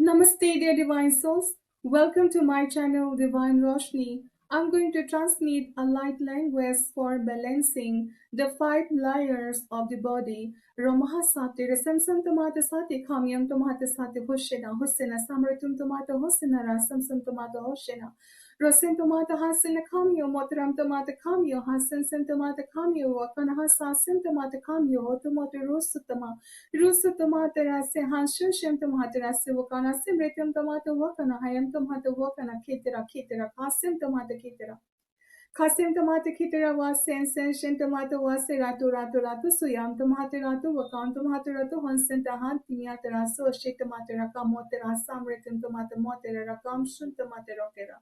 Namaste, dear divine souls. Welcome to my channel, Divine Roshni. I'm going to transmit a light language for balancing the five layers of the body. Romaha sati, resam tomata sati, kamyam tomata sati, hoshena, hosena, samratum tomata hosena, rasam tomata hoshena. Rosin tomata hasena kamyo, motram tomata kamyo, hasen tomata kamyo, wakana hasasin tomata kamyo, otomoto rosutama. Rusa tomata rase hanshu shem tomata rase wakana simretum tomata wakana hayam tomata wakana kitera kasim tomata kitera. Kasim tomata kitera was sen tomata was ratu suyam tomata ratu wakam tomata ratu hansen tahan timia teraso shit tomata raka motera samretum tomata motera rakam shun tomata rokera.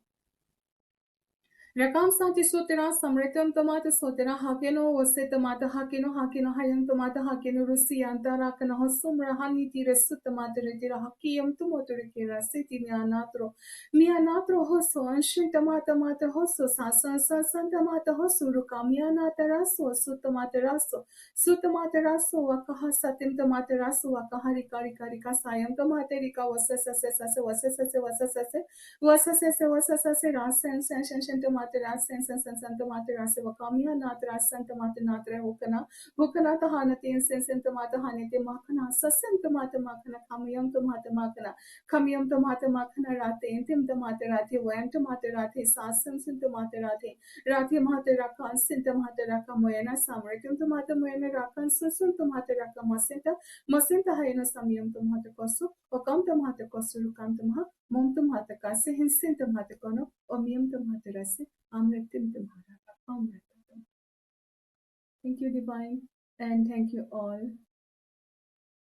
Rakam santi sotera samritam tomata sotera hakeno wase tomata hakeno hayam tomata hakeno rusianta rakana hosumra hani tira sutamata retira hakiyam tumoto rekira siti mianatro hoso anshin tomata mata hoso sasan tomata hoso rukamianata raso sutamata raso wakaha satim tomata raso wakahari kari kasayam tomata rika wasase rasen sen tomate rasen sen tomate rase wakamia nat rasen tomate natre hukana tahanati sen tomate hanete makana sasen tomate makana kamyam tomate makana rate intim tomate rate wayam tomate rate sasen sen tomate rate mate rakan sen tomate raka moyana samritum tomate moyana rakan sun tomate raka masinta hayna samyam tomate kosu wakam tomate kosu rukam tomate Mom तुम्हारे कासे हिंsin तुम्हारे कोनो Ohmium तुम्हारे रसे amritim तुम्हारा amritim. Thank you, divine, and thank you all.